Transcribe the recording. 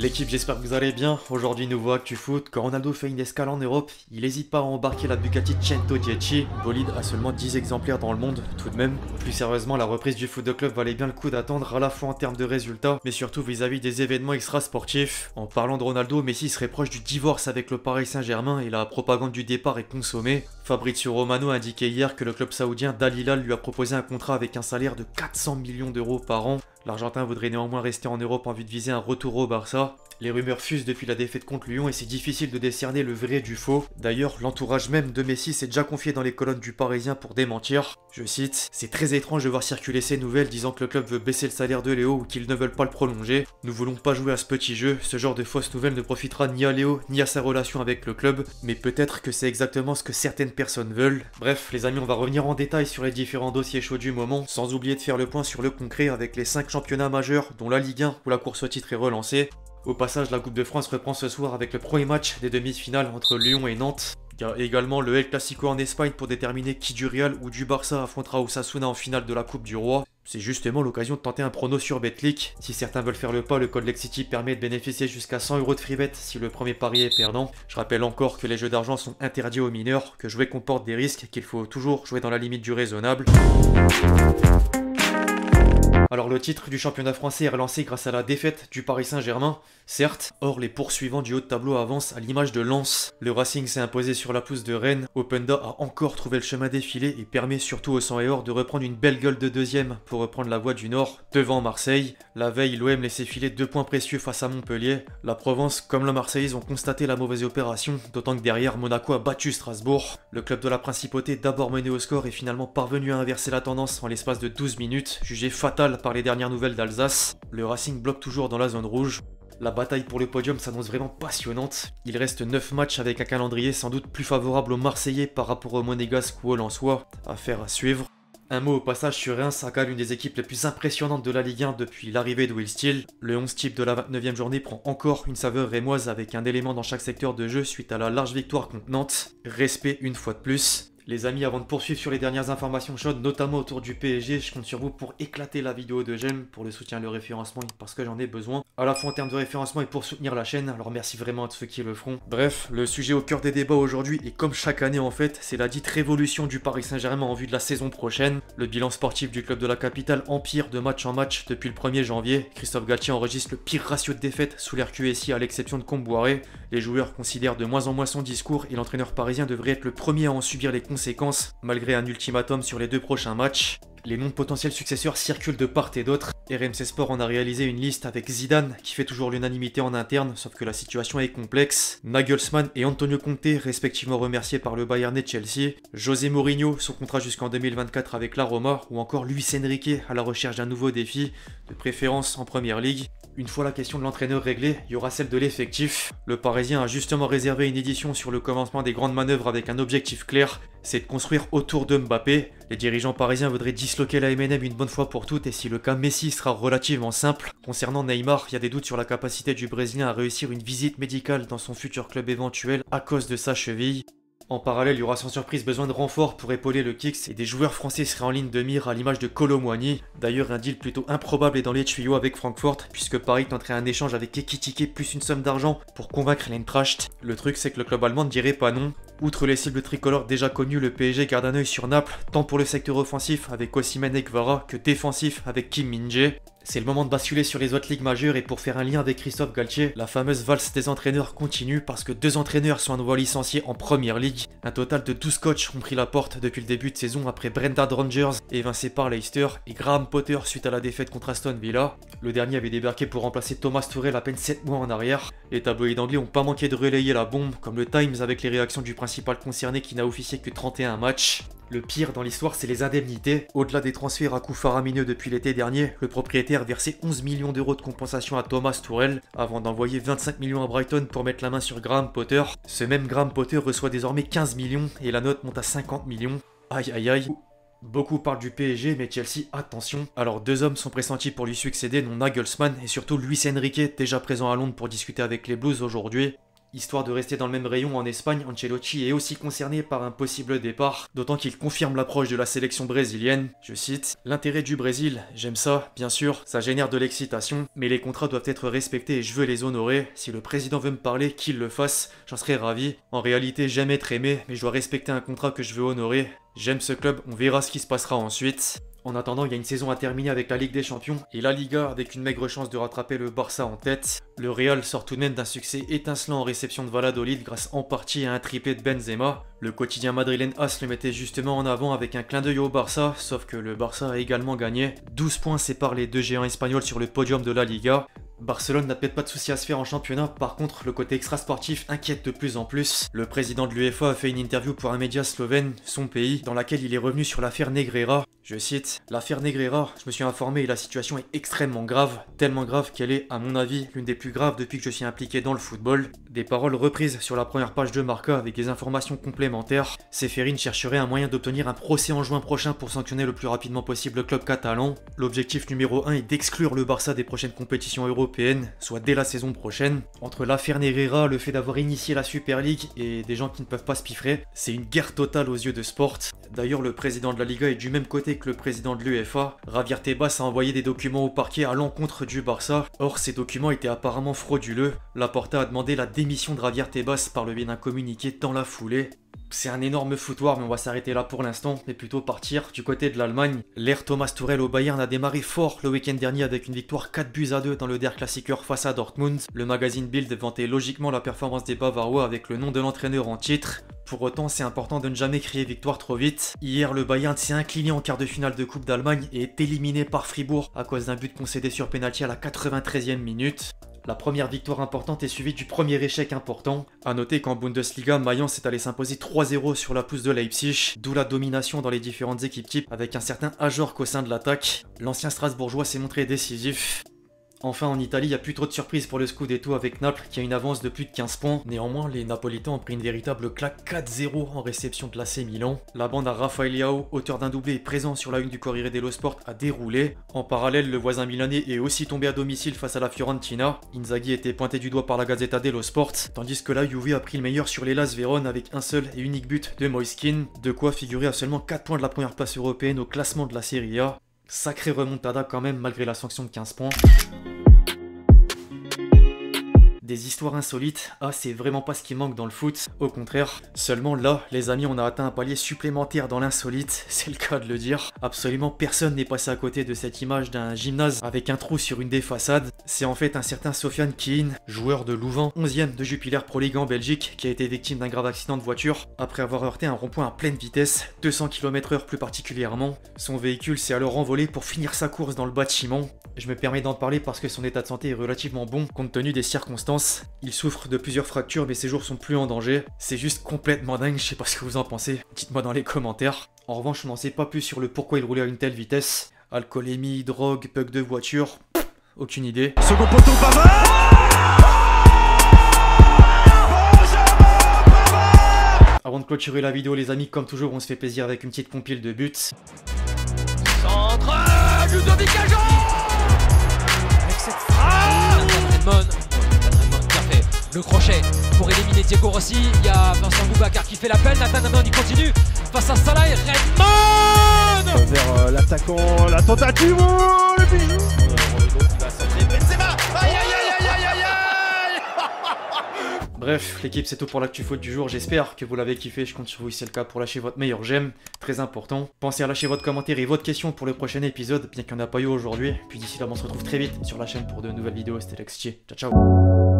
L'équipe, j'espère que vous allez bien. Aujourd'hui, nouveau Actu Foot. Quand Ronaldo fait une escale en Europe, il n'hésite pas à embarquer la Bugatti 110. Bolide a seulement 10 exemplaires dans le monde, tout de même. Plus sérieusement, la reprise du foot de club valait bien le coup d'attendre, à la fois en termes de résultats, mais surtout vis-à-vis des événements extra-sportifs. En parlant de Ronaldo, Messi serait proche du divorce avec le Paris Saint-Germain et la propagande du départ est consommée. Fabrizio Romano a indiqué hier que le club saoudien d'Al Hilal lui a proposé un contrat avec un salaire de 400 millions d'euros par an. L'Argentin voudrait néanmoins rester en Europe en vue de viser un retour au Barça. Les rumeurs fusent depuis la défaite contre Lyon et c'est difficile de décerner le vrai du faux. D'ailleurs, l'entourage même de Messi s'est déjà confié dans les colonnes du Parisien pour démentir. Je cite, « C'est très étrange de voir circuler ces nouvelles disant que le club veut baisser le salaire de Léo ou qu'ils ne veulent pas le prolonger. Nous voulons pas jouer à ce petit jeu, ce genre de fausses nouvelles ne profitera ni à Léo ni à sa relation avec le club, mais peut-être que c'est exactement ce que certaines personnes veulent. » Bref, les amis, on va revenir en détail sur les différents dossiers chauds du moment, sans oublier de faire le point sur le concret avec les 5 championnats majeurs, dont la Ligue 1 où la course au titre est relancée. Au passage, la Coupe de France reprend ce soir avec le premier match des demi-finales entre Lyon et Nantes. Il y a également le El Clasico en Espagne pour déterminer qui du Real ou du Barça affrontera Osasuna en finale de la Coupe du Roi. C'est justement l'occasion de tenter un prono sur Betclic. Si certains veulent faire le pas, le code LEXCITY permet de bénéficier jusqu'à 100 € de freebet si le premier pari est perdant. Je rappelle encore que les jeux d'argent sont interdits aux mineurs, que jouer comporte des risques et qu'il faut toujours jouer dans la limite du raisonnable. Alors le titre du championnat français est relancé grâce à la défaite du Paris Saint-Germain, certes. Or les poursuivants du haut de tableau avancent à l'image de Lens. Le Racing s'est imposé sur la pelouse de Rennes, Openda a encore trouvé le chemin défilé et permet surtout aux 100 et or de reprendre une belle gueule de deuxième pour reprendre la voie du Nord devant Marseille. La veille, l'OM laissait filer 2 points précieux face à Montpellier. La Provence comme la Marseillaise ont constaté la mauvaise opération, d'autant que derrière Monaco a battu Strasbourg. Le club de la Principauté, d'abord mené au score, est finalement parvenu à inverser la tendance en l'espace de 12 minutes, jugé fatal par les dernières nouvelles d'Alsace. Le Racing bloque toujours dans la zone rouge. La bataille pour le podium s'annonce vraiment passionnante. Il reste 9 matchs avec un calendrier sans doute plus favorable aux Marseillais par rapport aux Monégasques ou aux Lensois. Affaire à suivre. Un mot au passage sur Reims, aka l'une des équipes les plus impressionnantes de la Ligue 1 depuis l'arrivée de Will Steele. Le 11 type de la 29e journée prend encore une saveur rémoise avec un élément dans chaque secteur de jeu suite à la large victoire contre Nantes. Respect une fois de plus. Les amis, avant de poursuivre sur les dernières informations chaudes, notamment autour du PSG, je compte sur vous pour éclater la vidéo de j'aime, pour le soutien et le référencement, parce que j'en ai besoin, à la fois en termes de référencement et pour soutenir la chaîne, alors merci vraiment à tous ceux qui le feront. Bref, le sujet au cœur des débats aujourd'hui, et comme chaque année en fait, c'est la dite révolution du Paris Saint-Germain en vue de la saison prochaine. Le bilan sportif du club de la capitale empire de match en match depuis le 1er janvier. Christophe Galtier enregistre le pire ratio de défaite sous l'ère QSI à l'exception de Comboiré. Les joueurs considèrent de moins en moins son discours et l'entraîneur parisien devrait être le premier à en subir les conséquences, malgré un ultimatum sur les 2 prochains matchs. Les noms de potentiels successeurs circulent de part et d'autre. RMC Sport en a réalisé une liste avec Zidane, qui fait toujours l'unanimité en interne, sauf que la situation est complexe. Nagelsmann et Antonio Conte, respectivement remerciés par le Bayern et Chelsea. José Mourinho, son contrat jusqu'en 2024 avec la Roma, ou encore Luis Enrique à la recherche d'un nouveau défi, de préférence en Première Ligue. Une fois la question de l'entraîneur réglée, il y aura celle de l'effectif. Le Parisien a justement réservé une édition sur le commencement des grandes manœuvres avec un objectif clair, c'est de construire autour de Mbappé. Les dirigeants parisiens voudraient disloquer la MNM une bonne fois pour toutes et si le cas Messi sera relativement simple. Concernant Neymar, il y a des doutes sur la capacité du Brésilien à réussir une visite médicale dans son futur club éventuel à cause de sa cheville. En parallèle, il y aura sans surprise besoin de renforts pour épauler le Kicks et des joueurs français seraient en ligne de mire à l'image de Kolo Muani. D'ailleurs, un deal plutôt improbable est dans les tuyaux avec Francfort puisque Paris tenterait un échange avec Ekitike plus une somme d'argent pour convaincre l'Eintracht. Le truc c'est que le club allemand ne dirait pas non. Outre les cibles tricolores déjà connues, le PSG garde un œil sur Naples, tant pour le secteur offensif avec Osimhen et Kvara que défensif avec Kim Min-jae. C'est le moment de basculer sur les autres ligues majeures et pour faire un lien avec Christophe Galtier, la fameuse valse des entraîneurs continue parce que 2 entraîneurs sont à nouveau licenciés en Première Ligue. Un total de 12 coachs ont pris la porte depuis le début de saison après Brendan Rodgers, évincé par Leicester, et Graham Potter suite à la défaite contre Aston Villa. Le dernier avait débarqué pour remplacer Thomas Tuchel à peine 7 mois en arrière. Les tabloïds anglais n'ont pas manqué de relayer la bombe, comme le Times avec les réactions du principal concerné qui n'a officié que 31 matchs. Le pire dans l'histoire, c'est les indemnités. Au-delà des transferts à coût faramineux depuis l'été dernier, le propriétaire versait 11 millions d'euros de compensation à Thomas Tuchel, avant d'envoyer 25 millions à Brighton pour mettre la main sur Graham Potter. Ce même Graham Potter reçoit désormais 15 millions et la note monte à 50 millions. Aïe aïe aïe. Beaucoup parlent du PSG, mais Chelsea, attention. Alors 2 hommes sont pressentis pour lui succéder, non Nagelsmann et surtout Luis Enrique, déjà présent à Londres pour discuter avec les Blues aujourd'hui. Histoire de rester dans le même rayon en Espagne, Ancelotti est aussi concerné par un possible départ, d'autant qu'il confirme l'approche de la sélection brésilienne. Je cite, « L'intérêt du Brésil, j'aime ça, bien sûr, ça génère de l'excitation, mais les contrats doivent être respectés et je veux les honorer. Si le président veut me parler, qu'il le fasse, j'en serai ravi. En réalité, j'aime être aimé, mais je dois respecter un contrat que je veux honorer. J'aime ce club, on verra ce qui se passera ensuite. » En attendant, il y a une saison à terminer avec la Ligue des Champions et la Liga avec une maigre chance de rattraper le Barça en tête. Le Real sort tout de même d'un succès étincelant en réception de Valladolid grâce en partie à un triplé de Benzema. Le quotidien madrilène AS le mettait justement en avant avec un clin d'œil au Barça, sauf que le Barça a également gagné. 12 points séparent les deux géants espagnols sur le podium de la Liga. Barcelone n'a peut-être pas de soucis à se faire en championnat, par contre le côté extra-sportif inquiète de plus en plus. Le président de l'UEFA a fait une interview pour un média slovène, Son Pays, dans laquelle il est revenu sur l'affaire Negreira. Je cite, « L'affaire Negreira, je me suis informé et la situation est extrêmement grave, tellement grave qu'elle est, à mon avis, l'une des plus graves depuis que je suis impliqué dans le football. » Des paroles reprises sur la première page de Marca avec des informations complémentaires. Ceferin chercherait un moyen d'obtenir un procès en juin prochain pour sanctionner le plus rapidement possible le club catalan. L'objectif numéro 1 est d'exclure le Barça des prochaines compétitions européennes, soit dès la saison prochaine. Entre l'affaire Negreira, le fait d'avoir initié la Super League et des gens qui ne peuvent pas se piffrer, c'est une guerre totale aux yeux de Sport. D'ailleurs, le président de la Liga est du même côté que le président de l'UEFA. Javier Tebas a envoyé des documents au parquet à l'encontre du Barça. Or, ces documents étaient apparemment frauduleux. Laporta a demandé la démission de Javier Tebas par le biais d'un communiqué dans la foulée. C'est un énorme foutoir, mais on va s'arrêter là pour l'instant, mais plutôt partir du côté de l'Allemagne. L'ère Thomas Tuchel au Bayern a démarré fort le week-end dernier avec une victoire 4-2 dans le Der Klassiker face à Dortmund. Le magazine Bild vantait logiquement la performance des Bavarois avec le nom de l'entraîneur en titre. Pour autant, c'est important de ne jamais crier victoire trop vite. Hier, le Bayern s'est incliné en quart de finale de Coupe d'Allemagne et est éliminé par Fribourg à cause d'un but concédé sur pénalty à la 93e minute. La première victoire importante est suivie du premier échec important. A noter qu'en Bundesliga, Mayence est allé s'imposer 3-0 sur la pelouse de Leipzig, d'où la domination dans les différentes équipes types avec un certain Ajorc au sein de l'attaque. L'ancien Strasbourgeois s'est montré décisif. Enfin, en Italie, il n'y a plus trop de surprises pour le Scudetto avec Naples qui a une avance de plus de 15 points. Néanmoins, les Napolitains ont pris une véritable claque 4-0 en réception de l'AC Milan. La bande à Rafael Leao, auteur d'un doublé et présent sur la une du Corriere dello Sport, a déroulé. En parallèle, le voisin milanais est aussi tombé à domicile face à la Fiorentina. Inzaghi était pointé du doigt par la Gazzetta dello Sport, tandis que la Juve a pris le meilleur sur l'Hellas Vérone avec un seul et unique but de Moiskin. De quoi figurer à seulement 4 points de la première place européenne au classement de la Serie A. Sacré remontada quand même malgré la sanction de 15 points. Des histoires insolites, c'est vraiment pas ce qui manque dans le foot, au contraire. Seulement là, les amis, on a atteint un palier supplémentaire dans l'insolite, c'est le cas de le dire. Absolument personne n'est passé à côté de cette image d'un gymnase avec un trou sur une des façades. C'est en fait un certain Sofiane Keane, joueur de Louvain, 11e de Jupiler Pro League en Belgique, qui a été victime d'un grave accident de voiture après avoir heurté un rond-point à pleine vitesse, 200 km/h plus particulièrement. Son véhicule s'est alors envolé pour finir sa course dans le bâtiment. Je me permets d'en parler parce que son état de santé est relativement bon compte tenu des circonstances. Il souffre de plusieurs fractures mais ses jours sont plus en danger. C'est juste complètement dingue, je sais pas ce que vous en pensez. Dites-moi dans les commentaires. En revanche, on n'en sait pas plus sur le pourquoi il roulait à une telle vitesse. Alcoolémie, drogue, bug de voiture, aucune idée. Second poteau, Avant de clôturer la vidéo les amis, comme toujours on se fait plaisir avec une petite compile de buts. Centre, Ludovic Ajon avec cette frappe, Redmond, bien fait. Le crochet pour éliminer Diego Rossi. Il y a Vincent Boubacar qui fait l'appel. Nathan Amon il continue face à Salah et Redmond vers l'attaquant, la tentative, oh, le bijou. Il va centrer Benzema. Aïe aïe aïe aïe aïe aïe. Bref, l'équipe c'est tout pour l'actu foot du jour, j'espère que vous l'avez kiffé, je compte sur vous si c'est le cas pour lâcher votre meilleur j'aime, très important. Pensez à lâcher votre commentaire et votre question pour le prochain épisode, bien qu'il n'y en a pas eu aujourd'hui. Puis d'ici là on se retrouve très vite sur la chaîne pour de nouvelles vidéos, c'était Lexi, ciao ciao.